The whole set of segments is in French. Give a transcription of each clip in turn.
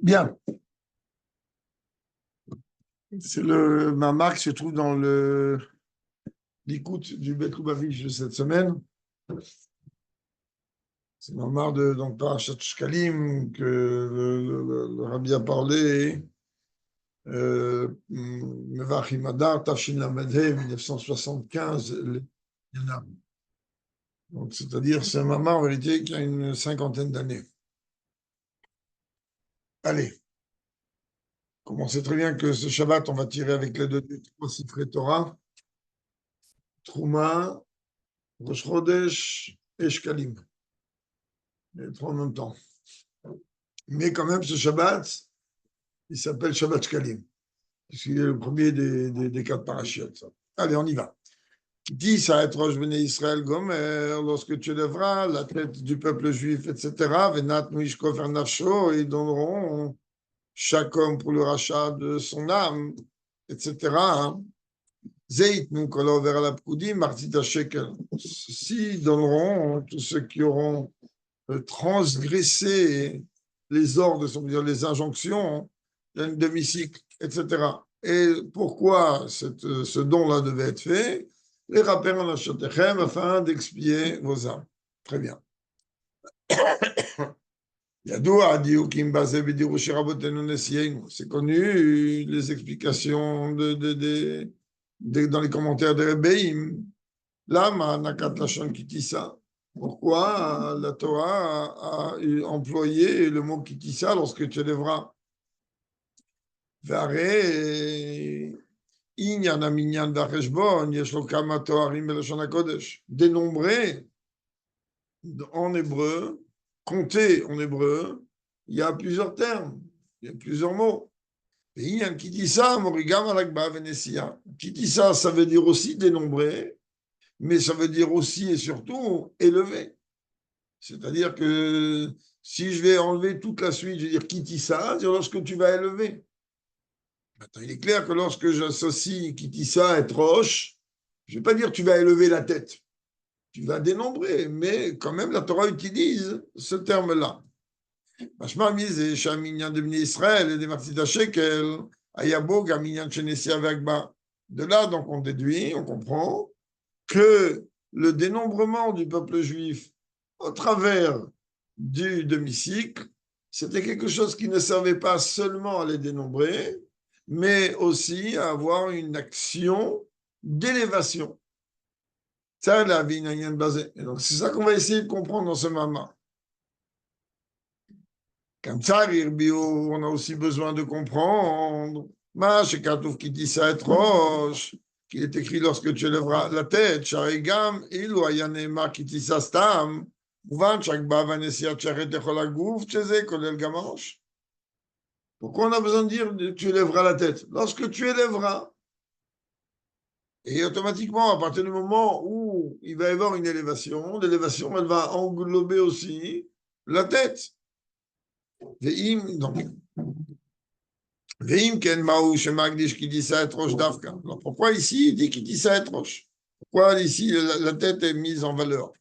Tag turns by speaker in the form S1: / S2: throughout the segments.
S1: Bien. C'est le mamar qui se trouve dans l'écoute du Bet Lubavitch de cette semaine. C'est le mamar de donc Parashat Shkalim que le Rabbi a parlé. Mevachim Adar, Tafshin Lamed-He, 1975. Il y en a. Donc, c'est-à-dire, c'est un mamar en vérité qui a une cinquantaine d'années. Allez. On sait très bien que ce Shabbat, on va tirer avec les deux trois Sifrei Torah, Trouma, Rosh Chodesh et Shkalim. Les trois en même temps. Mais quand même, ce Shabbat, il s'appelle Shabbat Shkalim, puisqu'il est le premier des quatre parachutes. Allez, on y va. Dit ça être Rosh Bnei Israël Gomer, lorsque tu lèveras la tête du peuple juif, etc., Venat Muishkov Nafsho, ils donneront chaque homme pour le rachat de son âme, etc. Zeit, nous, quand on verra la Pkoudim, Martita Shekel. Ceux-ci donneront, tous ceux qui auront transgressé les ordres, c'est-à-dire les injonctions, un demi-cycle, etc. Et pourquoi ce don-là devait être fait? Les rappels en achatechem afin d'expier vos âmes. Très bien. C'est connu, les explications dans les commentaires de Rebbeim. Lama nakat lashon kitissa. Pourquoi la Torah a employé le mot kitissa lorsque tu lèveras? Dénombré en hébreu, compter en hébreu, il y a plusieurs termes, il y a plusieurs mots. Kitissa, ça veut dire aussi dénombré, mais ça veut dire aussi et surtout élevé. C'est-à-dire que si je vais enlever toute la suite, je vais dire kitissa, c'est lorsque tu vas élever. Maintenant, il est clair que lorsque j'associe kitissa et roche, je ne vais pas dire tu vas élever la tête. Tu vas dénombrer, mais quand même la Torah utilise ce terme-là. Mashma mise shaminyan de Bnei Israël et des Martita Shekel, ayabo gaminyan shenesia vagba. De là, donc, on déduit, on comprend que le dénombrement du peuple juif au travers du demi-cycle, c'était quelque chose qui ne servait pas seulement à les dénombrer, mais aussi à avoir une action d'élévation. Ça, la vie n'a rien de basé. Et donc, c'est ça qu'on va essayer de comprendre dans ce moment. Comme ça, on a aussi besoin de comprendre. Qui dit ça être roche, qu'il est écrit lorsque tu lèveras la tête, Sharigam, Ilu Ayanema qui dit ça stam, Ouvan, Shakba, Vanesia, Charet, Echolagouf, Tcheze, Kolel Gamanche. Pourquoi on a besoin de dire tu lèveras la tête? Lorsque tu élèveras. Et automatiquement, à partir du moment où il va y avoir une élévation, l'élévation, elle va englober aussi la tête. Donc, qui dit ça être roche d'Afka. Alors pourquoi ici il dit qu'il dit ça être roche? Pourquoi ici la tête est mise en valeur?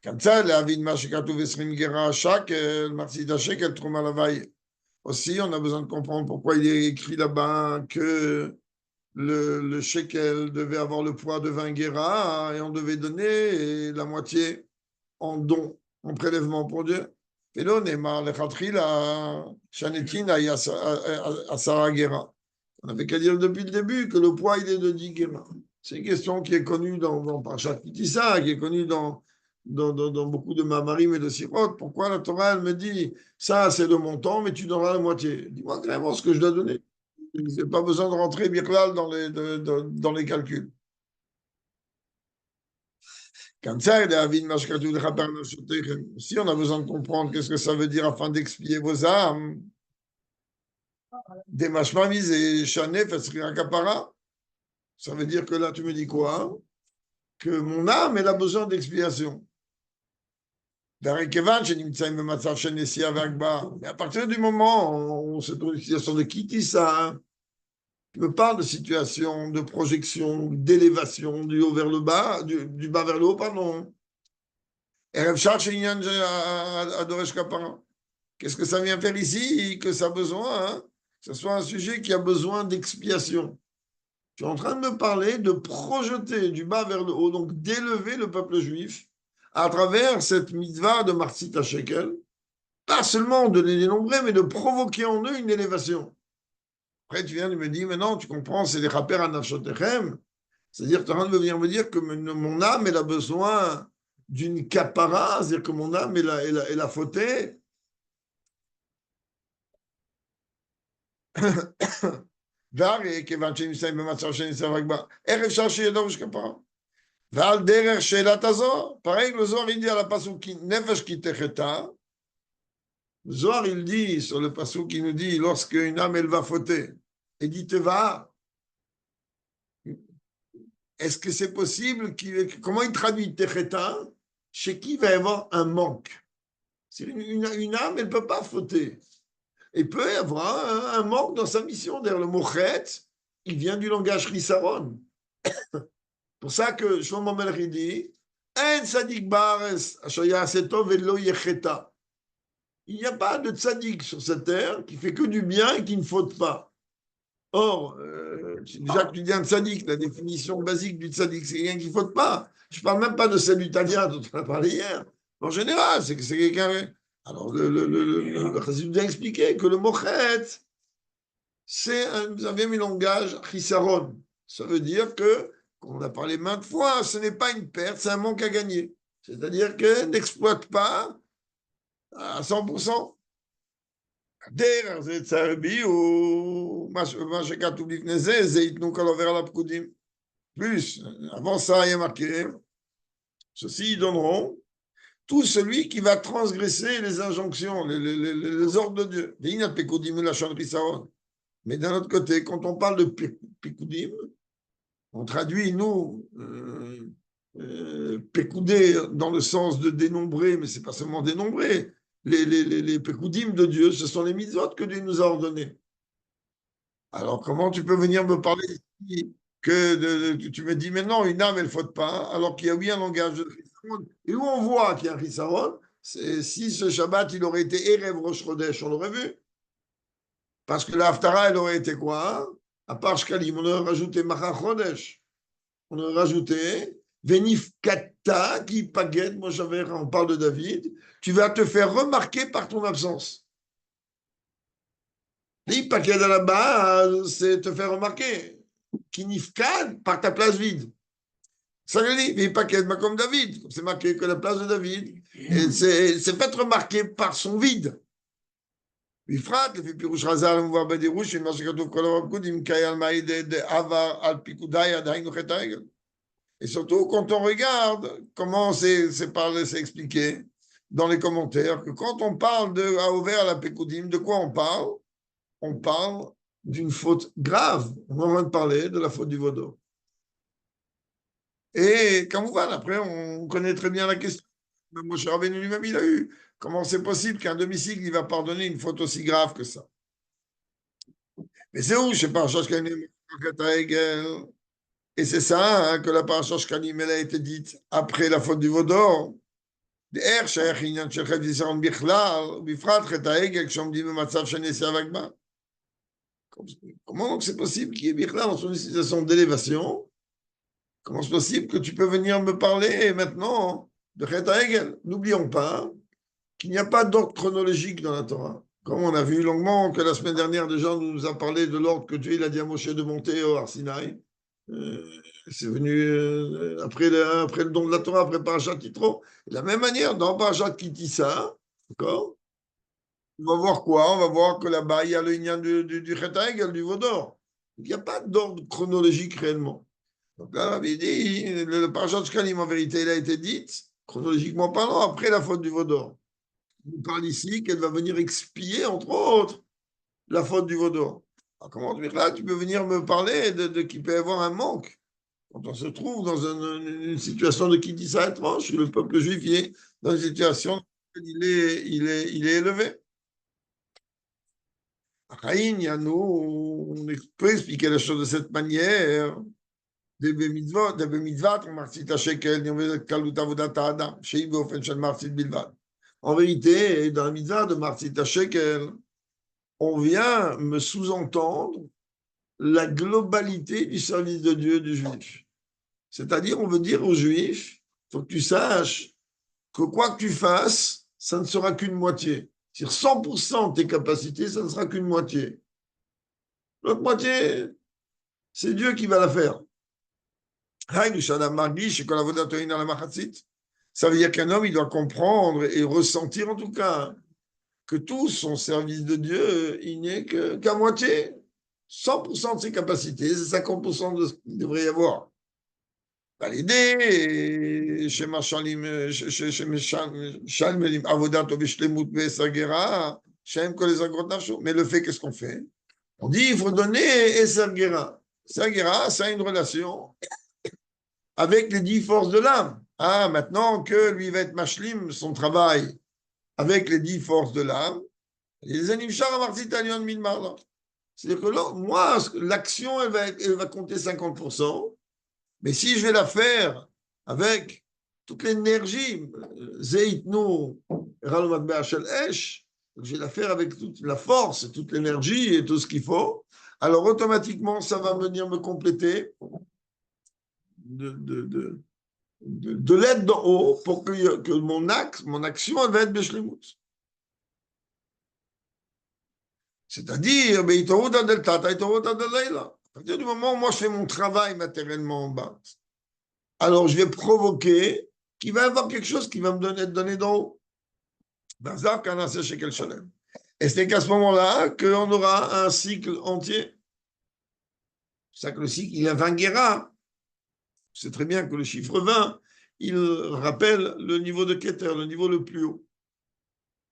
S1: Comme ça, la vie de Mashikatou Vesrim Gera Shak, le Marsi Dachek, elle trouve à la vaille. Aussi, on a besoin de comprendre pourquoi il est écrit là-bas que le shekel devait avoir le poids de 20 guéras et on devait donner la moitié en don, en prélèvement pour Dieu. Et là, on est marre, le Khatrila, Shanetin, à Sarah Guerra. On n'avait qu'à dire depuis le début que le poids, il est de 10 guéras. C'est une question qui est connue dans Parashat Kitissa, qui est connue dans beaucoup de Mamarim et de Sirot. Pourquoi la Torah, elle me dit, ça, c'est le montant, mais tu donneras la moitié. Dis-moi clairement ce que je dois donner. Il n'y a pas besoin de rentrer Birlal dans les calculs. Comme ça, si on a besoin de comprendre qu'est-ce que ça veut dire afin d'expier vos âmes, des mashmamis et chanef, kapara, ça veut dire que là, tu me dis quoi? Que mon âme, elle a besoin d'expiation. Mais à partir du moment où on se trouve une situation de kitissa, je me parle de situation, de projection, d'élévation du haut vers le bas, du bas vers le haut, pardon. Erev Shach Inyan Adoresh Kapara. Qu'est-ce que ça vient faire ici? Que ça a besoin, hein, que ce soit un sujet qui a besoin d'expiation. Tu es en train de me parler de projeter du bas vers le haut, donc d'élever le peuple juif à travers cette mitzvah de Martzit Shekel, pas seulement de les dénombrer, mais de provoquer en eux une élévation. Après, tu viens de me dire, mais non, tu comprends, c'est des rappels à Nafshotechem. C'est-à-dire, tu es en train de venir me dire que mon âme, elle a besoin d'une capara, c'est-à-dire que mon âme, elle a fauté. כיוון שנמצאים במצב שנמצא רק בה, איך אפשר שיהיה דורש כפרה? ועל דרך שאלת הזוהר, pareil, le Zohar, il dit à la pasuk, nefesh ki techeta, le Zohar, il dit, sur le pasuk, il nous dit, lorsque une âme, elle va fauter, et dit teva, est-ce que c'est possible, comment il traduit techeta, chez qui il va y avoir un manque? C'est une âme, elle ne peut pas fauter. Il peut y avoir un manque dans sa mission. D'ailleurs, le mot chet, il vient du langage risaron. Pour ça que Shlomo Melech dit En tzadik ba'aretz asher ya'aseh tov velo yecheta. Il n'y a pas de tzadik sur cette terre qui fait que du bien et qui ne faute pas. Or, déjà que tu dis un tzadik, la définition basique du tzadik, c'est quelqu'un qui ne faute pas. Je ne parle même pas de celle italien dont on a parlé hier. En général, c'est que c'est quelqu'un. Alors, le Chassidut a expliqué que le mochet, ça vient du langage chisaron. Ça veut dire que, comme on a parlé maintes fois, ce n'est pas une perte, c'est un manque à gagner. C'est-à-dire qu'elle n'exploite pas à 100%. דרך זה צרבי ou מה שכתוב לפני זה, זה ייתנו כל עובר על הפקודים. Plus, avant ça, il y a marqué, ceux-ci donneront tout celui qui va transgresser les injonctions, les ordres de Dieu. Mais d'un autre côté, quand on parle de Pekoudim, on traduit, nous, Pekoudé dans le sens de dénombrer, mais ce n'est pas seulement dénombrer. Les Pekoudim de Dieu, ce sont les mitzvot que Dieu nous a ordonnés. Alors, comment tu peux venir me parler ici tu me dis, mais non, une âme, elle ne faute pas, alors qu'il y a oui un langage de Chisaron. Et où on voit qu'il y a un Chisaron, c'est si ce Shabbat, il aurait été Erev Rosh Chodesh, on l'aurait vu. Parce que l'Haftara, elle aurait été quoi? À part Shkalim, on aurait rajouté Macha Chodesh. On aurait rajouté Venif Kata, qui Paget, moi j'avais, on parle de David, tu vas te faire remarquer par ton absence. Les Paget à la base, c'est te faire remarquer. Kinifkad, par ta place vide. Ça veut dire, pas comme David. C'est marqué que la place de David, c'est fait remarquer par son vide. בפרט, לפי פירוש חז"ל המובא בדירוש, מה שכתוב כל הרב אם קיים מעיד עבר על פיקודי, דהיינו חטא העגל. Et surtout, quand on regarde comment c'est parlé, c'est expliqué dans les commentaires, que quand on parle de Haover à la Pekoudim, de quoi on parle? On parle d'une faute grave. On est en train de parler de la faute du Vaudor. Et quand vous voyez, après, on connaît très bien la question. Même Moshe Rabbeinu lui-même, il a eu. Comment c'est possible qu'un demi-cycle, il va pardonner une faute aussi grave que ça? Mais c'est où, je sais pas, et c'est ça hein, que la paracha Shkalim, elle a été dite après la faute du Vaudor. Comment donc c'est possible qu'il y ait Bichlal dans une situation d'élévation? Comment c'est possible que tu peux venir me parler maintenant de Chet HaEgel? N'oublions pas qu'il n'y a pas d'ordre chronologique dans la Torah. Comme on a vu longuement que la semaine dernière, déjà, nous a parlé de l'ordre que Dieu il a dit à Moshe de monter au Arsinaï. C'est venu après le don de la Torah, après Parashat Yitro. De la même manière, dans Parashat Kitissa, d'accord, on va voir quoi? On va voir que là-bas, il y a le lien du Chet HaEgel, du Vaudor. Il n'y a pas d'ordre chronologique réellement. Donc là, il dit, le Parashat Shkalim, en vérité, il a été dit, chronologiquement parlant, après la faute du Vaudor. On parle ici qu'elle va venir expier, entre autres, la faute du Vaudor. Alors, comment dire là, tu peux venir me parler qu'il peut y avoir un manque quand on se trouve dans une situation de qui dit ça étrange, que le peuple juif est dans une situation où il est élevé. On peut expliquer la chose de cette manière. במצוות, ומחצית השקל, קלות עבודת האדם, שהיא באופן של מחצית בלבד. En vérité, dans la mitzvah de Martzita Shekel, on vient me sous-entendre la globalité du service de Dieu du juif. C'est-à-dire, on veut dire aux juifs, il faut que tu saches que quoi que tu fasses, ça ne sera qu'une moitié. C'est-à-dire 100% de tes capacités, ça ne sera qu'une moitié. L'autre moitié, c'est Dieu qui va la faire. Ça veut dire qu'un homme, il doit comprendre et ressentir en tout cas que tout son service de Dieu, il n'est qu'à moitié. 100% de ses capacités, c'est 50% de ce qu'il devrait y avoir. L'idée, chez Shalmelim, Avodat, Obishlemut, Vesagera, Shem, Kolezag, Nafsho. Mais le fait, qu'est-ce qu'on fait? On dit, il faut donner Esagera. Sagera, ça a une relation avec les 10 forces de l'âme. Ah, maintenant que lui va être mashlim, son travail avec les 10 forces de l'âme, les animchar amartitalion milmar. C'est-à-dire que là, moi, l'action, elle va compter 50%, mais si je vais la faire avec toute l'énergie, zeitnu, ralomat be'ashel esh, je vais la faire avec toute la force, toute l'énergie et tout ce qu'il faut, alors automatiquement, ça va venir me compléter de l'aide d'en haut pour que mon action, elle va être beshlemut. C'est-à-dire, à partir du moment où moi je fais mon travail matériellement en bas, alors je vais provoquer qu'il va y avoir quelque chose qui va me donner d'en haut. Et c'est qu'à ce moment-là qu'on aura un cycle entier. C'est ça que le cycle, il a 20 guéras. C'est très bien que le chiffre 20, il rappelle le niveau de Keter, le niveau le plus haut.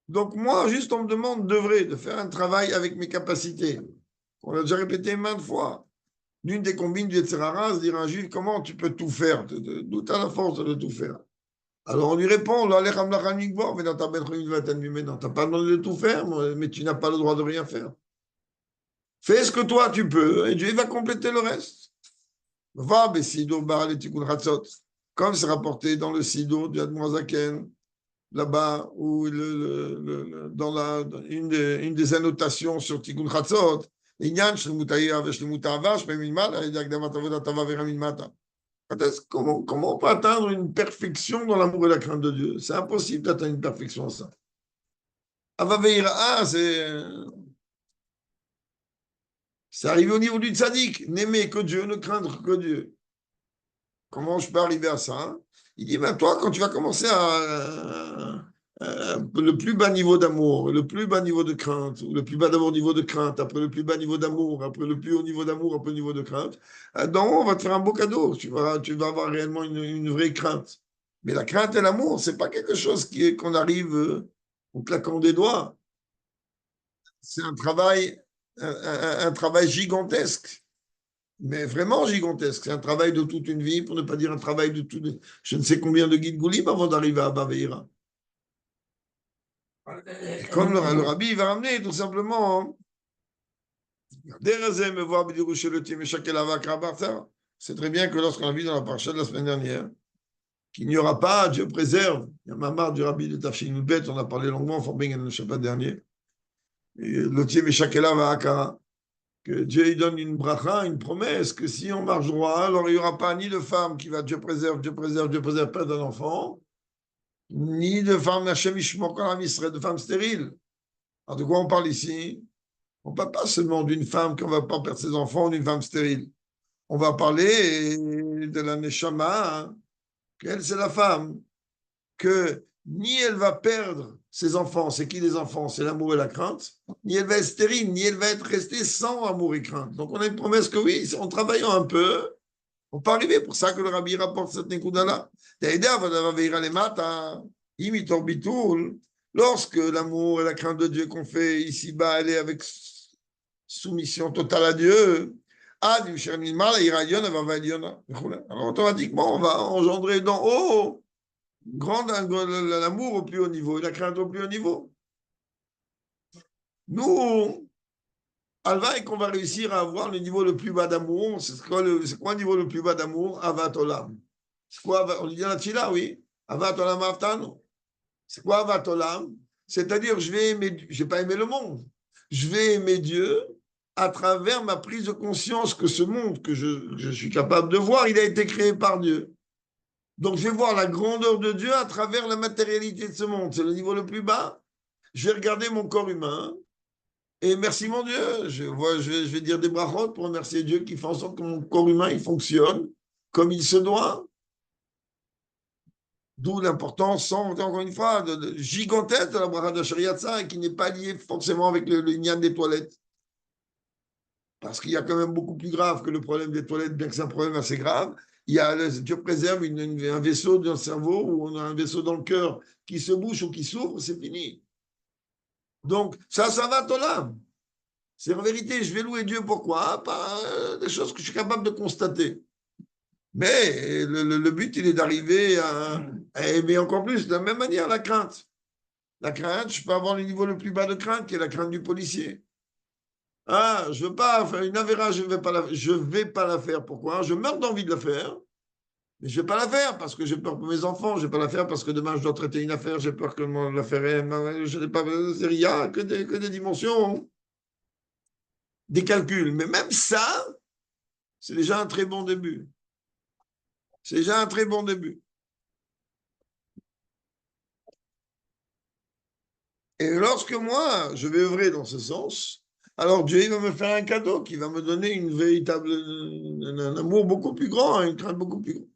S1: Donc moi, juste on me demande d'œuvrer, de faire un travail avec mes capacités. On l'a déjà répété maintes fois. L'une des combines du Yetzirara, c'est dire à un juif, comment tu peux tout faire? D'où tu as la force de tout faire? Alors on lui répond, tu n'as pas demandé de tout faire, mais tu n'as pas le droit de rien faire. Fais ce que toi tu peux, et Dieu va compléter le reste. Comme c'est rapporté dans le Sido du Admoazaken, là-bas, où dans une des annotations sur Tikkun Chatzot, comment on peut atteindre une perfection dans l'amour et la crainte de Dieu? C'est impossible d'atteindre une perfection à ça. Avaveira, c'est arrivé au niveau du tzaddik, n'aimer que Dieu, ne craindre que Dieu. Comment je peux arriver à ça? Il dit, ben toi, quand tu vas commencer le plus bas niveau d'amour, le plus bas niveau de crainte, ou le plus bas d'abord niveau de crainte, après le plus bas niveau d'amour, après le plus haut niveau d'amour, après le niveau de crainte, d'en haut, on va te faire un beau cadeau. Tu vas avoir réellement une vraie crainte. Mais la crainte et l'amour, c'est pas quelque chose qu'on arrive en claquant des doigts. C'est un travail gigantesque. Mais vraiment gigantesque. C'est un travail de toute une vie, pour ne pas dire un travail de je ne sais combien de guides Goulim avant d'arriver à Baveira. Comme le rabbi, il va ramener tout simplement. C'est très bien que lorsqu'on a vu dans la parcha de la semaine dernière, qu'il n'y aura pas, Dieu préserve. Il y a ma marre du rabbi de Tafshin Bet, on a parlé longuement, Fort Bingen, le Shabbat dernier. L'Otier Meshakela va Akara. Que Dieu il donne une bracha, une promesse, que si on marche droit, alors il n'y aura pas ni de femme qui va Dieu préserve, perdre un enfant, ni de femme Hachem Ishmor Kolam Israël, de femme stérile. Alors de quoi on parle ici? On ne parle pas seulement d'une femme qui ne va pas perdre ses enfants, ou d'une femme stérile. On va parler de la Neshama, hein, qu'elle c'est la femme, que ni elle va perdre ses enfants, c'est qui les enfants? C'est l'amour et la crainte, ni elle va être stérile, ni elle va être restée sans amour et crainte. Donc on a une promesse que oui, en travaillant un peu, on peut arriver. Pour ça que le rabbi rapporte cette nekuda-là. Lorsque l'amour et la crainte de Dieu qu'on fait ici-bas, elle est avec soumission totale à Dieu, alors automatiquement, on va engendrer d'en haut l'amour au plus haut niveau et la crainte au plus haut niveau. Nous, Alva, et qu'on va réussir à avoir le niveau le plus bas d'amour. C'est quoi le niveau le plus bas d'amour? Avat Olam. C'est quoi? On dit la Tchila, oui. Avat Olam Aftano. C'est quoi Vatolam? C'est-à-dire, je vais pas aimer le monde. Je vais aimer Dieu à travers ma prise de conscience que ce monde que je suis capable de voir, il a été créé par Dieu. Donc, je vais voir la grandeur de Dieu à travers la matérialité de ce monde. C'est le niveau le plus bas. Je vais regarder mon corps humain et merci mon Dieu. Je vais dire des brachot pour remercier Dieu qui fait en sorte que mon corps humain il fonctionne comme il se doit. D'où l'importance, encore une fois, gigantesque de la bracha de Shariatza et qui n'est pas liée forcément avec le nian des toilettes. Parce qu'il y a quand même beaucoup plus grave que le problème des toilettes, bien que c'est un problème assez grave. Dieu préserve un vaisseau dans le cerveau ou on a un vaisseau dans le cœur qui se bouche ou qui s'ouvre, c'est fini. Donc, ça va, Tolam. C'est en vérité, je vais louer Dieu pourquoi? Par des choses que je suis capable de constater. Mais le but, il est d'arriver à aimer encore plus. De la même manière, la crainte. La crainte, je peux avoir le niveau le plus bas de crainte, qui est la crainte du policier. Ah, je veux pas faire une avéra, je vais pas la faire. Pourquoi? Je meurs d'envie de la faire, mais je vais pas la faire parce que j'ai peur pour mes enfants. Je vais pas la faire parce que demain je dois traiter une affaire. J'ai peur que l'affaire, je n'ai pas, il y a que des dimensions, des calculs. Mais même ça, c'est déjà un très bon début. C'est déjà un très bon début. Et lorsque moi, je vais œuvrer dans ce sens, alors Dieu il va me faire un cadeau qui va me donner un amour beaucoup plus grand, une crainte beaucoup plus grande.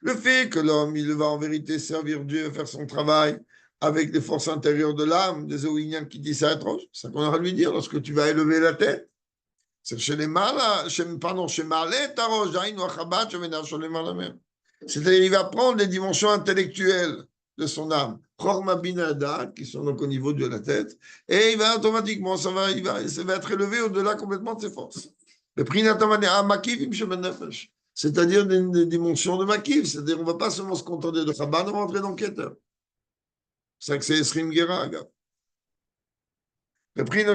S1: Le fait que l'homme, il va en vérité servir Dieu, faire son travail avec les forces intérieures de l'âme, des Oïnian qui dit ça étrange, c'est ça qu'on aura à lui dire lorsque tu vas élever la tête. C'est chez les malades, pardon, chez Malais, Tarosh, Daïn, Wachabat, Shemenach, Sholem, Alamer. C'est-à-dire, il va prendre les dimensions intellectuelles de son âme, Chorma Binada, qui sont donc au niveau de la tête, et il va automatiquement, ça va être élevé au-delà complètement de ses forces. Le prix c'est-à-dire des dimensions de Makiv, c'est-à-dire on ne va pas seulement se contenter de Chabad, on va entrer dans Keter. C'est ça que c'est Esrim Gera, le prix de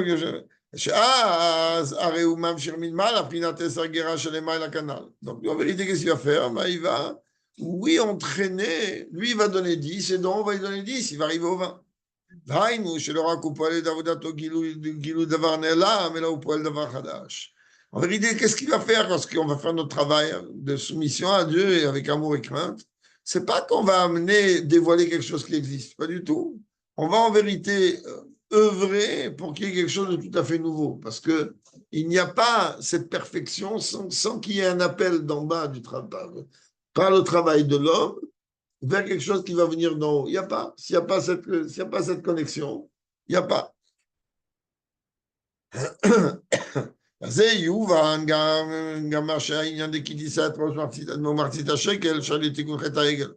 S1: donc, en vérité, qu'est-ce qu'il va faire? Ben, il va, oui, entraîner. Lui, il va donner 10, et donc on va lui donner 10, il va arriver au 20. En vérité, qu'est-ce qu'il va faire lorsqu'on va faire notre travail de soumission à Dieu et avec amour et crainte? C'est pas qu'on va amener, dévoiler quelque chose qui existe, pas du tout. On va en vérité œuvrer pour qu'il y ait quelque chose de tout à fait nouveau, parce que il n'y a pas cette perfection sans qu'il y ait un appel d'en bas du travail, par le travail de l'homme, vers quelque chose qui va venir d'en haut. Il n'y a pas. S'il n'y a pas cette connexion, il n'y a pas. זה יובן גם מה שהעניין דקידיסת ראש מחצית השקל שעל תיקון חטא העגל.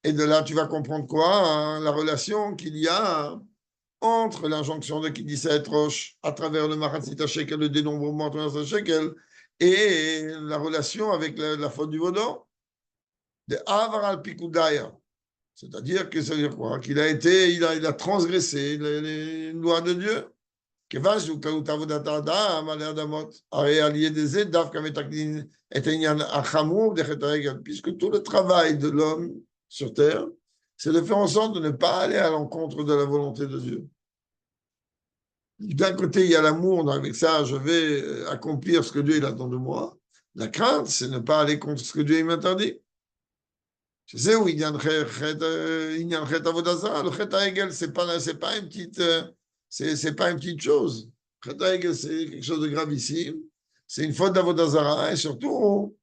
S1: Et de là, tu vas comprendre quoi? Hein, la relation qu'il y a entre l'injonction de Kidisset Roche à travers le Mahatzita Shekel, le dénombrement de Shekel, et la relation avec la faute du Vaudor, de Avar al Pikudaya. C'est-à-dire que ça veut dire quoi? Il a transgressé les lois de Dieu. Puisque tout le travail de l'homme sur terre, c'est de faire en sorte de ne pas aller à l'encontre de la volonté de Dieu. D'un côté, il y a l'amour, avec ça, je vais accomplir ce que Dieu il attend de moi. La crainte, c'est ne pas aller contre ce que Dieu il m'interdit. C'est où il y a le chet avodazara. Le chet ha'egel, c'est pas une petite, c'est pas une petite chose. Le chet ha'egel, c'est quelque chose de gravissime. C'est une faute d'avodazara et surtout,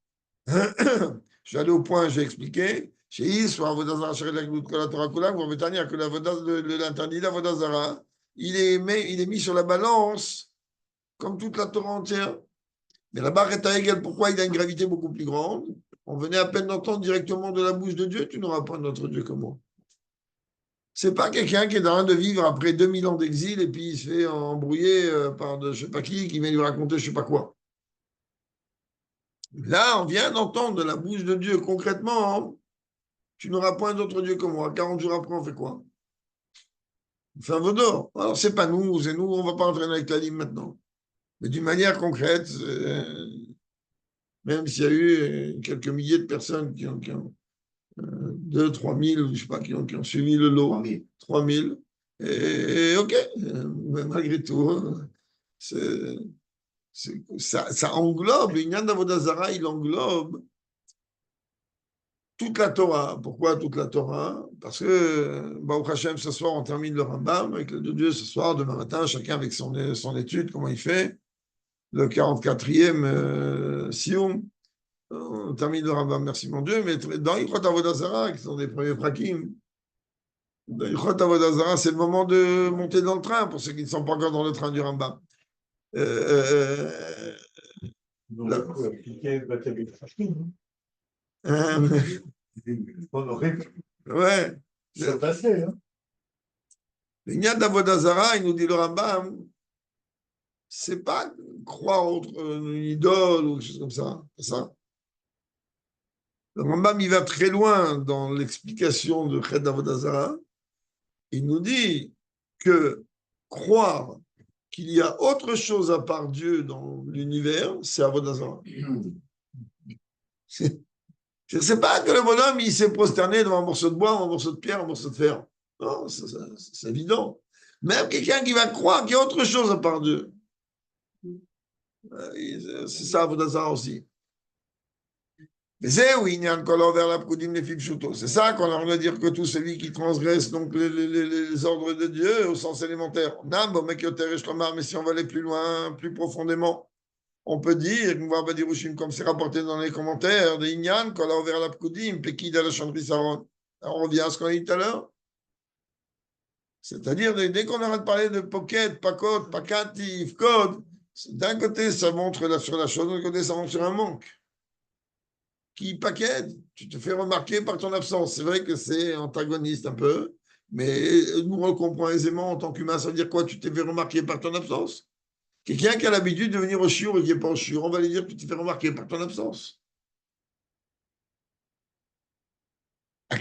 S1: je vais aller au point, j'ai expliqué. Chez Is, ou avodazara, chez la Torah Kula, vous avez dire que l'interdit d'avodazara, il est mis sur la balance comme toute la Torah entière. Mais la barre est à égale. Pourquoi il a une gravité beaucoup plus grande? On venait à peine d'entendre directement de la bouche de Dieu, tu n'auras pas notre Dieu comme moi. C'est pas quelqu'un qui est en train de vivre après 2000 ans d'exil et puis il se fait embrouiller par je sais pas qui vient lui raconter je sais pas quoi. Là, on vient d'entendre de la bouche de Dieu concrètement, hein, tu n'auras point d'autre Dieu que moi. 40 jours après, on fait quoi? On fait un vaudor. Alors, c'est pas nous, c'est nous, on va pas entraîner avec la ligne maintenant. Mais d'une manière concrète, même s'il y a eu quelques milliers de personnes qui ont 2, 3 000, je sais pas, qui ont suivi le lot. 3 000. Et ok, mais malgré tout, ça englobe, l'Inyan d'Avodah Zarah, il englobe toute la Torah. Pourquoi toute la Torah? Parce que, Baruch Hashem, ce soir, on termine le Rambam avec le de Dieu ce soir, demain matin, chacun avec son étude, comment il fait. Le 44e Sioum. On termine le Rambam, merci mon Dieu, mais dans Ilchot Avodah Zarah, qui sont des premiers prakim, dans Ilchot Avodah Zarah, c'est le moment de monter dans le train, pour ceux qui ne sont pas encore dans le train du Rambam.
S2: Donc, du coup, appliquer le
S1: ouais.
S2: C'est passé, hein.
S1: L'Inyan d'Avodah Zarah, il nous dit le Rambam, c'est pas croire autre une idole ou quelque chose comme ça. C'est ça. Le Rambam, il va très loin dans l'explication de Ched d'Avodah Zarah. Il nous dit que croire qu'il y a autre chose à part Dieu dans l'univers, c'est Avodah Zarah. Je ne sais pas que le bonhomme, il s'est prosterné devant un morceau de bois, un morceau de pierre, un morceau de fer. Non, c'est évident. Même quelqu'un qui va croire qu'il y a autre chose à part Dieu. C'est ça, Avodah Zarah aussi. Mais c'est où il y a un color vers la Pkoudim les Fipchuto. C'est ça qu'on a envie de dire que tout celui qui transgresse donc les ordres de Dieu au sens élémentaire. Mais si on va aller plus loin, plus profondément, on peut dire, comme c'est rapporté dans les commentaires, de Inyan, color vers la Pkoudim, Pekid à la Chandri Saron. On revient à ce qu'on a dit tout à l'heure. C'est-à-dire, dès qu'on arrête de parler de pocket, pakot, pakatif, code, d'un côté, ça montre sur la chose, de l'autre côté, ça montre sur un manque. Qui paquette, tu te fais remarquer par ton absence. C'est vrai que c'est antagoniste un peu, mais nous on le comprend aisément en tant qu'humain. Ça veut dire quoi? Tu t'es fait remarquer par ton absence. Quelqu'un qui a l'habitude de venir au shiur et qui n'est pas au shiur, on va lui dire que tu t'es fait remarquer par ton absence. Mais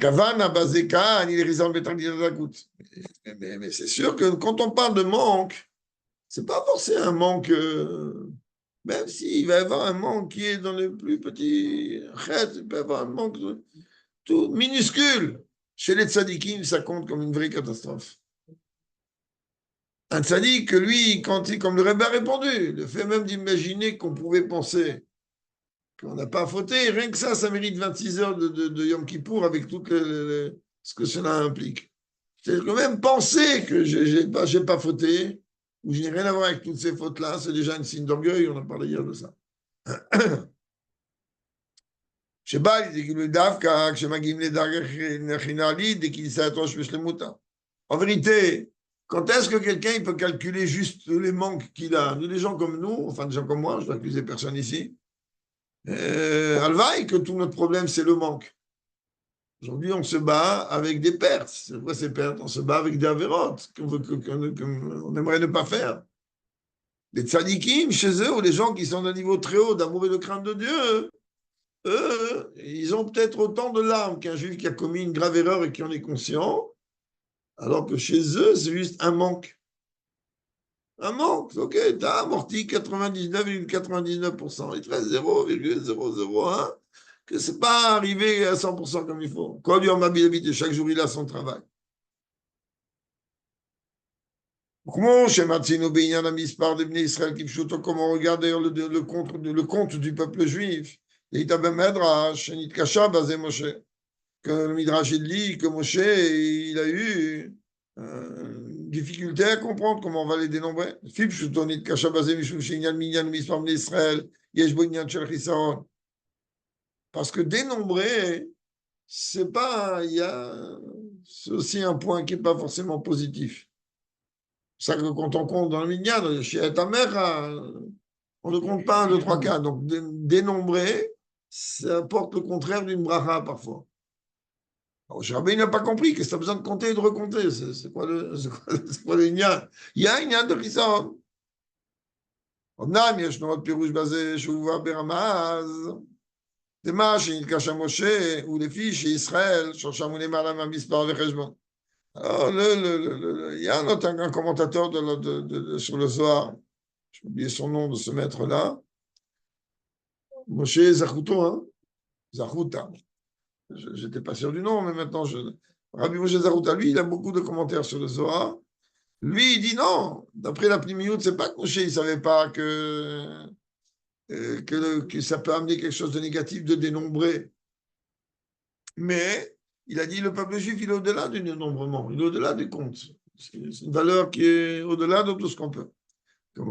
S1: c'est sûr que quand on parle de manque, c'est pas forcément un manque, même s'il va y avoir un manque qui est dans les plus petits chètes, il peut y avoir un manque tout minuscule. Chez les tzadikim, ça compte comme une vraie catastrophe. Un tzadik, lui, comme le Rebbe a répondu, le fait même d'imaginer qu'on pouvait penser qu'on n'a pas fauté, rien que ça mérite 26 heures de Yom Kippour avec tout ce que cela implique. C'est quand même penser que je n'ai pas fauté, ou je n'ai rien à voir avec toutes ces fautes-là, c'est déjà un signe d'orgueil, on a parlé hier de ça. En vérité, quand est-ce que quelqu'un il peut calculer juste les manques qu'il a? Nous, des gens comme nous, enfin des gens comme moi, je ne dois accuser personne ici, alvaï que tout notre problème, c'est le manque. Aujourd'hui, on se bat avec des pertes. C'est quoi ces pertes? On se bat avec des avérotes qu'on aimerait ne pas faire. Les tzadikim, chez eux, ou les gens qui sont d'un niveau très haut d'amour et de crainte de Dieu, eux, ils ont peut-être autant de larmes qu'un juif qui a commis une grave erreur et qui en est conscient, alors que chez eux, c'est juste un manque. Un manque, ok, tu as amorti 99,99%, il te reste 0,001, que c'est pas arrivé à 100% comme il faut. Quand lui en habité, chaque jour il a son travail. Comment chez Matzino Beyan Amispar de Bnei Israël Kipshuto, comme on regarde d'ailleurs le compte du peuple juif, et Itabem Medrash, Nit Kasha, Bazé Moshe, que le Midrash il dit que Moshe il a eu difficulté à comprendre comment on va les dénombrer. Parce que dénombrer, c'est pas, c'est aussi un point qui n'est pas forcément positif. C'est ça que quand on compte dans le minyan, chez ta mère, on ne compte pas 1, 2, 3, 4. Donc dénombrer, ça apporte le contraire d'une bracha parfois. Alors, Rabbi n'a pas compris qu'est-ce que tu as besoin de compter et de recompter. C'est quoi le Inyan? Il y a un Inyan de Chisson. אמנם ישנו עוד פירוש בזה שהובא ברמז, דמה שנתקשה משה, ולפי שישראל, שורשם הוא למעלה מהמספר וחשבון. Alors, il y a un commentateur sur le Zohar, j'ai oublié son nom de ce maître-là, Moshe Zachuto, hein? Zachuta. Je n'étais pas sûr du nom, mais maintenant, Rabbi Moshe Zachuta, lui, il a beaucoup de commentaires sur le Zohar. Lui, il dit non. D'après la Pnimiout, c'est pas que Moshe, il ne savait pas que ça peut amener quelque chose de négatif de dénombrer. Mais il a dit le peuple juif, il est au-delà du dénombrement, il est au-delà du compte. C'est une valeur qui est au-delà de tout ce qu'on peut. Dans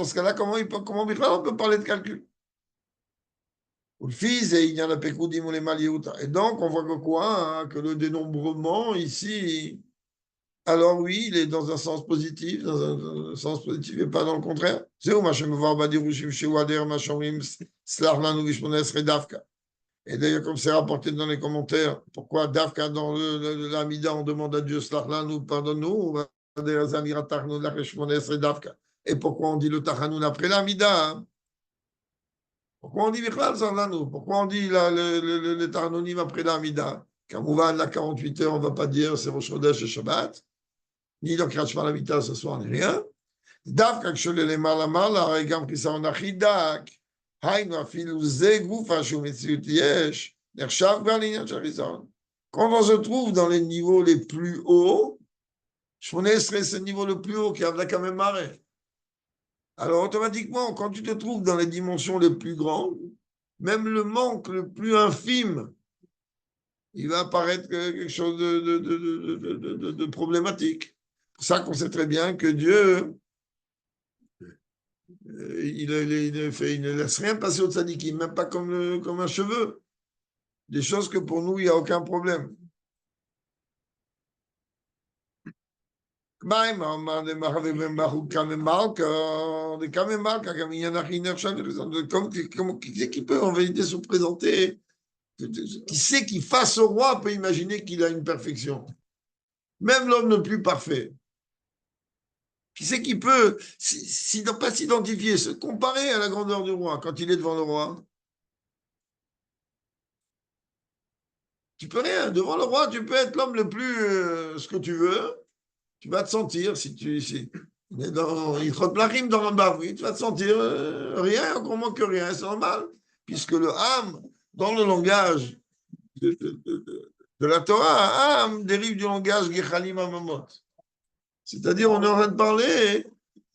S1: ce cas-là, comment on peut parler de calcul? Le fils et il y en a Pekoudim ou les Maliouta. Et donc, on voit que quoi? Hein, que le dénombrement, ici, alors oui, il est dans un sens positif, dans un sens positif et pas dans le contraire. C'est où, machin, me voir, badirouchim, chez Wader, machin, slarlan, ou vishmones, redavka. Et d'ailleurs, comme c'est rapporté dans les commentaires, pourquoi Davka dans l'Amida, on demande à Dieu, slarlan, ou pardonne-nous, et pourquoi on dit le Tachanoun après l'Amida? Hein? Pourquoi on dit Bichlal Sarlanou? Pourquoi on dit le Tarnonim après l'Amida? Car Mouvan, la 48 heures, on ne va pas dire c'est Rosh Chodesh et Shabbat, ni le Krach Malamita ce soir, ni rien. Davka Kshole le Malamala, Regam Kisaon Achidak, Haïnu Afilu Ze Goufa Shumetziut Yesh, Nershav Berlinian Charizon. Quand on se trouve dans les niveaux les plus hauts, Shmonesre, c'est le niveau le plus haut qui a quand même marre. Alors, automatiquement, quand tu te trouves dans les dimensions les plus grandes, même le manque le plus infime, il va apparaître quelque chose de problématique. C'est pour ça qu'on sait très bien que Dieu, il ne laisse rien passer au tzadikim, même pas comme un cheveu. Des choses que pour nous, il n'y a aucun problème. Qui peut en vérité se présenter? Qui sait qui face au roi peut imaginer qu'il a une perfection? Même l'homme le plus parfait. Qui sait qui peut pas s'identifier, se comparer à la grandeur du roi quand il est devant le roi? Tu peux rien. Devant le roi, tu peux être l'homme le plus ce que tu veux. Tu vas te sentir, il te rime dans la barre, oui, tu vas te sentir rien, encore moins que rien, c'est normal, puisque le âme, dans le langage de la Torah, âme dérive du langage Gechalim Amamot. C'est-à-dire, on est en train de parler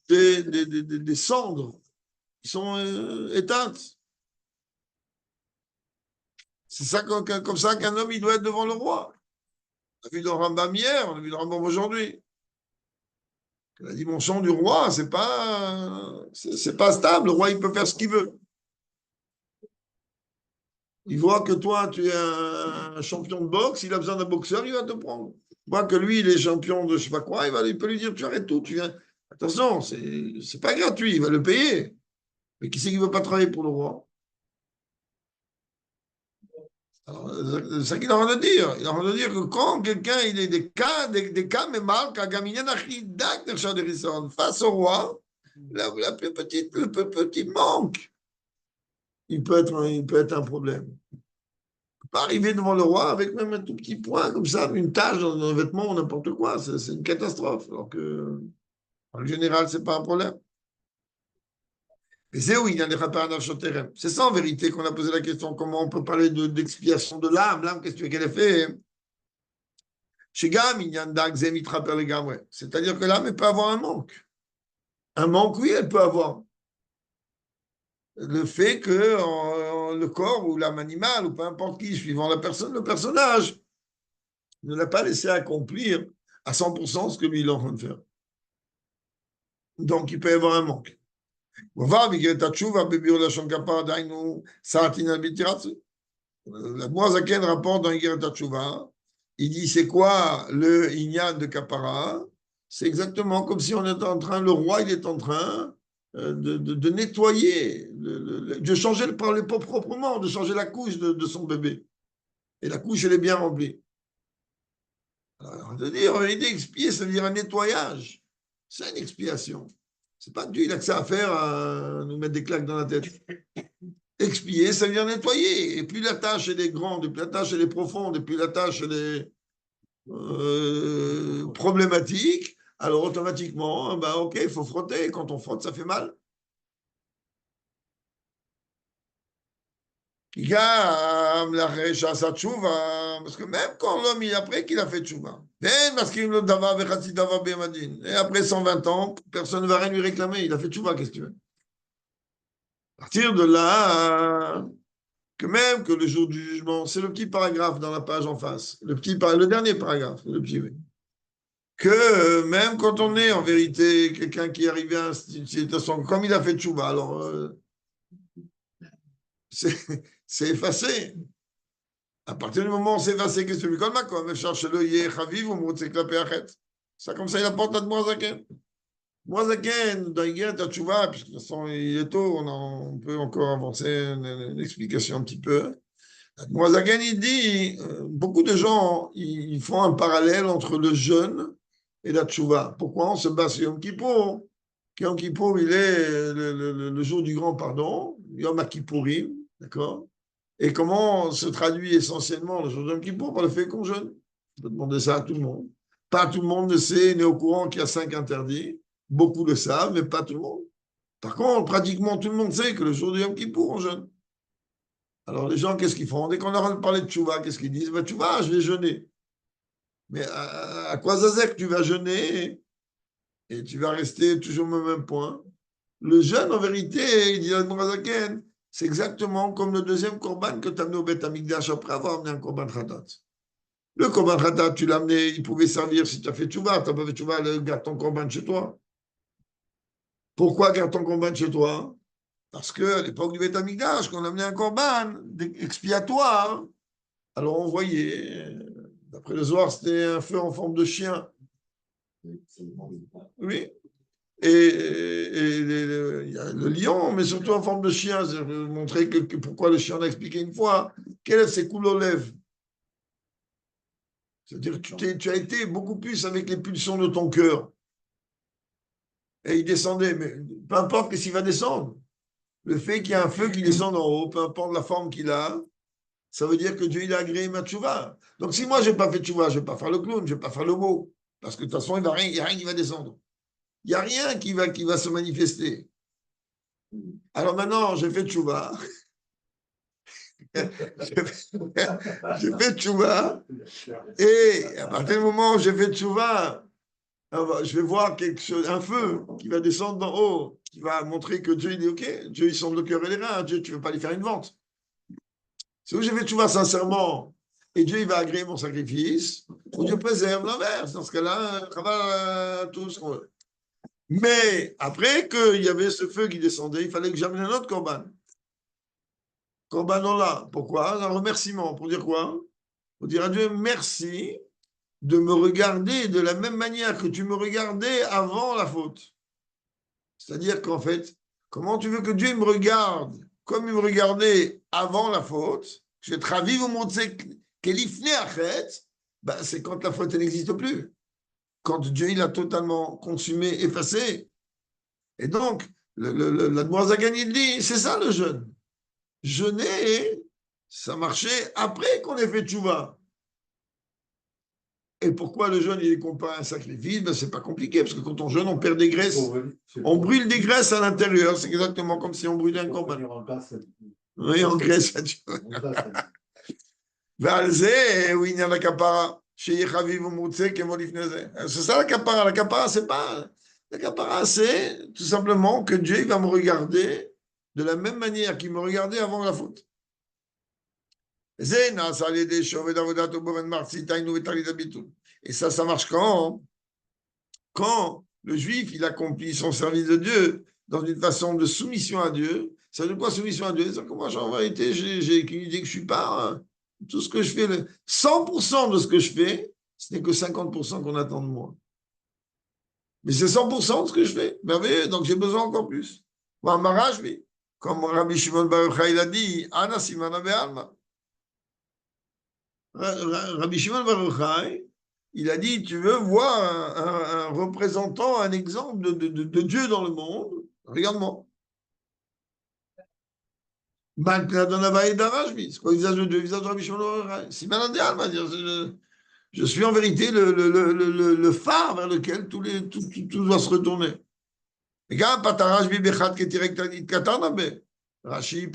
S1: des cendres qui sont éteintes. C'est ça, comme ça qu'un homme, il doit être devant le roi. On a vu dans Rambam hier, on a vu dans Rambam aujourd'hui. La dimension du roi, c'est pas stable. Le roi, il peut faire ce qu'il veut. Il voit que toi, tu es un champion de boxe, il a besoin d'un boxeur, il va te prendre. Il voit que lui, il est champion de je sais pas quoi, il peut lui dire, tu arrêtes tout, tu viens. Attention, c'est pas gratuit, il va le payer. Mais qui c'est qui ne veut pas travailler pour le roi? C'est ça qu'il est en train de dire. Il est en train de dire que quand quelqu'un, il est des cas, mais mal, face au roi, la plus petite, le plus petit manque, il peut être un problème. Il peut pas arriver devant le roi avec même un tout petit point comme ça, une tache dans un vêtement ou n'importe quoi. C'est une catastrophe. Alors que, en général, c'est pas un problème. Et c'est où il y a des rapports terrain. C'est ça en vérité qu'on a posé la question. Comment on peut parler d'expiation de l'âme? L'âme, qu'est-ce que tu veux qu'elle ait fait? Chez Gam, il y a un dagzem, il trappe les gammes. C'est-à-dire que l'âme, elle peut avoir un manque. Un manque, oui, elle peut avoir. Le fait que le corps ou l'âme animale, ou peu importe qui, suivant la personne, le personnage, ne l'a pas laissé accomplir à 100% ce que lui il est en train de faire. Donc, il peut y avoir un manque. La Moazaken rapporte dans Igeret Tchouva, il dit c'est quoi le Inyan de Kapara? C'est exactement comme si on était en train, le roi il est en train de nettoyer, de changer le proprement, de changer la couche de son bébé. Et la couche elle est bien remplie. Alors, de dire, en réalité, expier, ça veut dire un nettoyage. C'est une expiation. C'est pas que Dieu il a que ça à faire à nous mettre des claques dans la tête. Expier, ça veut dire nettoyer. Et plus la tâche elle est grande, et plus la tâche elle est profonde, et plus la tâche elle est problématique, alors automatiquement, ben, ok, il faut frotter. Quand on frotte, ça fait mal. Parce que même quand l'homme, après qu'il a fait tchouva, et après 120 ans, personne ne va rien lui réclamer. Il a fait tchouva, qu'est-ce que tu veux? À partir de là, que même que le jour du jugement, c'est le petit paragraphe dans la page en face, le dernier paragraphe, le petit, oui. Que même quand on est en vérité quelqu'un qui est arrivé à une situation, comme il a fait tchouva, alors c'est effacé. À partir du moment où c'est effacé, qu'est-ce que tu veux comme cherche-le, Yechaviv, ou Motsekla ça, comme ça, il apporte à Moazaken. Moazaken, dans Yigret, Tchouva, puisque de toute façon, il est tôt, on peut encore avancer l'explication un petit peu. Moazaken, il dit, beaucoup de gens, ils font un parallèle entre le jeûne et la tchouva. Pourquoi on se base sur Yom Kippour? Yom Kippour, il est le jour du grand pardon, Yom Kippourim, d'accord? Et comment se traduit essentiellement le jour de Yom Kippour par le fait qu'on jeûne? On peut demander ça à tout le monde. Pas tout le monde ne sait, n'est au courant qu'il y a 5 interdits. Beaucoup le savent, mais pas tout le monde. Par contre, pratiquement tout le monde sait que le jour de Yom Kippour, on jeûne. Alors les gens, qu'est-ce qu'ils font? Dès qu'on leur parle de tchouva, qu'est-ce qu'ils disent? Ben, tchouva, je vais jeûner. Mais à quoi ça sert que tu vas jeûner et tu vas rester toujours au même point? Le jeûne, en vérité, il dit à Mourazaken, c'est exactement comme le deuxième korban que tu as amené au Beth Amikdash après avoir amené un korban khatat. Le korban khatat, tu l'as amené, il pouvait servir si tu as fait tchouva. Tu n'as pas fait tchouva, garde ton korban chez toi. Pourquoi garde ton korban chez toi? Parce qu'à l'époque du Beth Amikdash, quand on amenait un korban expiatoire, alors on voyait, d'après le Zohar, c'était un feu en forme de chien. Oui. Il y a le lion, mais surtout en forme de chien. Je vais vous montrer pourquoi le chien, on a expliqué une fois. Quel est ses coups lèvres? C'est-à-dire que tu as été beaucoup plus avec les pulsions de ton cœur. Et il descendait, mais peu importe ce qu'il va descendre. Le fait qu'il y a un feu qui descend en haut, peu importe la forme qu'il a, ça veut dire que Dieu il a agréé ma tchouva. Donc si moi je n'ai pas fait tchouva, je ne vais pas faire le clown, je ne vais pas faire le mot. Parce que de toute façon, il n'y a rien qui va descendre. Il n'y a rien qui va se manifester. Alors maintenant, j'ai fait tchouva. J'ai fait tchouva. Et à partir du moment où j'ai fait tchouva, je vais voir quelque chose, un feu qui va descendre d'en haut, qui va montrer que Dieu il est OK. Dieu il sonde le cœur et les reins. Dieu, tu ne veux pas lui faire une vente. Si j'ai fait tchouva sincèrement, et Dieu il va agréer mon sacrifice, ou Dieu préserve l'inverse. Dans ce cas-là, on va tout ce qu'on veut. Mais après qu'il y avait ce feu qui descendait, il fallait que j'amène un autre korban. Korban là. Pourquoi? Un remerciement. Pour dire quoi? Pour dire à Dieu merci de me regarder de la même manière que tu me regardais avant la faute. C'est-à-dire qu'en fait, comment tu veux que Dieu me regarde comme il me regardait avant la faute? Je vais traver au monde qu'Elifné Achet, c'est quand la faute n'existe plus. Quand Dieu il a totalement consumé, effacé. Et donc, la Noirzagan, il dit, c'est ça le jeûne. Jeûner, ça marchait après qu'on ait fait tchouva. Et pourquoi le jeûne, il est comparé à un sacrifice? C'est pas compliqué, parce que quand on jeûne, on perd des graisses. On brûle des graisses à l'intérieur. C'est exactement comme si on brûlait un corban. Oui, en graisse. Oui, il y a la capara. C'est ça la capara. La capara, c'est pas. La capara, c'est tout simplement que Dieu il va me regarder de la même manière qu'il me regardait avant la faute. Et ça marche quand? Quand le juif, il accomplit son service de Dieu dans une façon de soumission à Dieu. Ça veut dire quoi, soumission à Dieu? C'est que moi, en vérité, j'ai qu'une idée que je ne suis pas. Tout ce que je fais, 100% de ce que je fais, ce n'est que 50% qu'on attend de moi. Mais c'est 100% de ce que je fais. Merveilleux, donc j'ai besoin encore plus. Comme Rabbi Shimon Bar Yochai, il a dit, Ana Simana Be'alma. Rabbi Shimon Bar Yochai, il a dit, tu veux voir un représentant, un exemple de Dieu dans le monde? Regarde-moi. C'est quoi le visage de Dieu? Le visage de Rabbi Shimon Bar Yochai. Simana Be'alma. Je suis en vérité le phare vers lequel tout doit se retourner. וגם פתרש בי באחד כתירק תלמיד קטן הרבה. רש"י,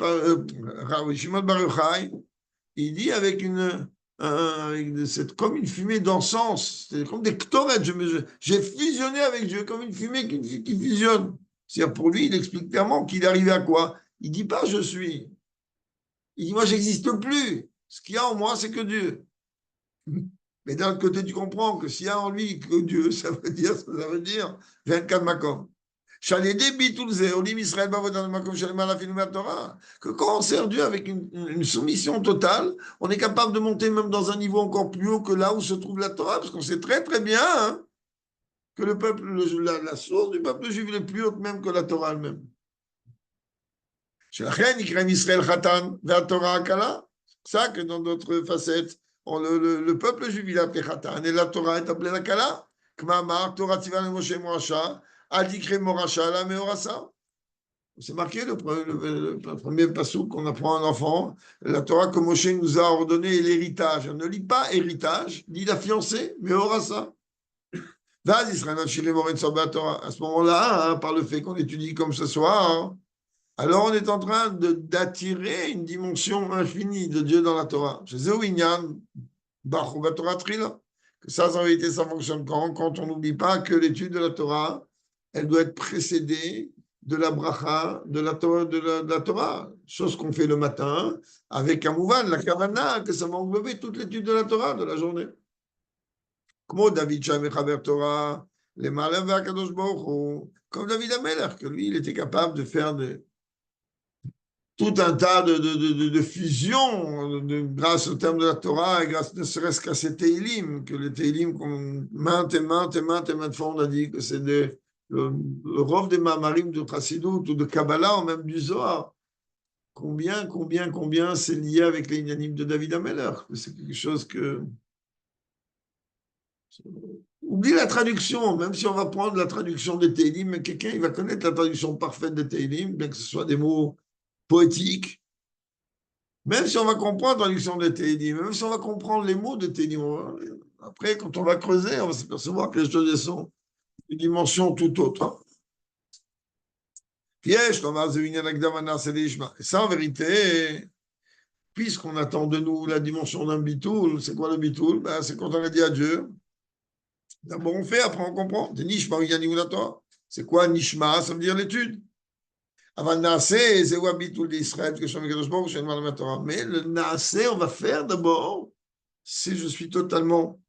S1: רבי שמעון בר יוחאי, il dit avec comme une fumée d'encens, c'est comme des ktoret, j'ai fusionné avec Dieu, comme une fumée qui fusionne. C'est-à-dire pour lui, il explique clairement qu'il est arrivé à quoi? Il dit pas je suis. Il dit moi j'existe plus. Ce qu'il y a en moi, c'est que Dieu. Mais d'un autre côté, tu comprends que s'il y a en lui que Dieu, ça veut dire 24 makom. Que quand on sert Dieu avec une soumission totale, on est capable de monter même dans un niveau encore plus haut que là où se trouve la Torah, parce qu'on sait très très bien hein, que le peuple, la source du peuple juif est plus haute même que la Torah elle-même. C'est ça que dans d'autres facettes, le peuple juif il est appelé Khatan et la Torah est appelée la Kala. C'est marqué le premier passage qu'on apprend à un enfant. La Torah que Moshe nous a ordonné est l'héritage. On ne lit pas héritage, dit la fiancée, mais Horasa. À ce moment-là, hein, par le fait qu'on étudie comme ce soir, hein, alors on est en train d'attirer une dimension infinie de Dieu dans la Torah. Que ça, en vérité, ça fonctionne quand on n'oublie pas que l'étude de la Torah, elle doit être précédée de la bracha, de la Torah, chose qu'on fait le matin, avec un mouvan, la kavana, que ça va englober toute l'étude de la Torah de la journée. Comme David Shamechaber Torah, les Malav Akadosh Baruch Hu, comme David Amelech, que lui, il était capable de faire tout un tas de fusions grâce au terme de la Torah et grâce ne serait-ce qu'à ces Teilim, que les Teilim, maintes et maintes fois, on a dit que c'est le rov des Mamarim de Chassidut ou de Kabbalah ou même du Zohar. Combien c'est lié avec les Inyanim de David Amelech. C'est quelque chose que... Oublie la traduction, même si on va prendre la traduction des Teilim, mais quelqu'un il va connaître la traduction parfaite des Teilim, bien que ce soit des mots poétique, même si on va comprendre la traduction de Teilim, même si on va comprendre les mots de Teilim, après, quand on va creuser, on va s'apercevoir que les choses sont une dimension tout autre. Piège, et ça, en vérité, puisqu'on attend de nous la dimension d'un bitoul, c'est quoi le bitoul? Ben, c'est quand on a dit à Dieu. D'abord, on fait, après, on comprend. C'est quoi Nishma? Ça veut dire l'étude. Mais le Naasé, on va faire d'abord, si je suis totalement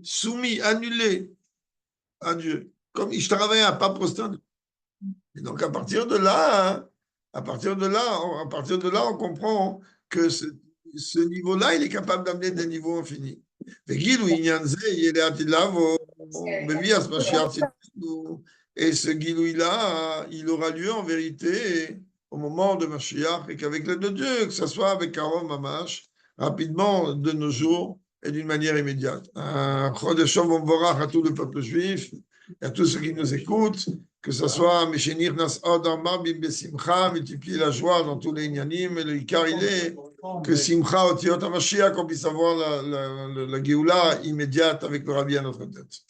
S1: soumis, annulé à Dieu, comme Ishtaravaya, pas prosterné. Et donc à partir de là, on comprend que ce niveau-là, il est capable d'amener des niveaux infinis. Et ce guilouï-là, il aura lieu en vérité au moment de Mashiach et qu'avec l'aide de Dieu, que ce soit avec Aaron Mamash, rapidement de nos jours et d'une manière immédiate. Un Chodesh Tov Umvorach à tout le peuple juif et à tous ceux qui nous écoutent, que ce soit Meshenir Nas Odar Marbim Besimcha, multiplier la joie dans tous les Inyanim, et le Ikar il est que Simcha Otiot HaMashiach, qu'on puisse avoir la Géoula immédiate avec le Rabbi à notre tête.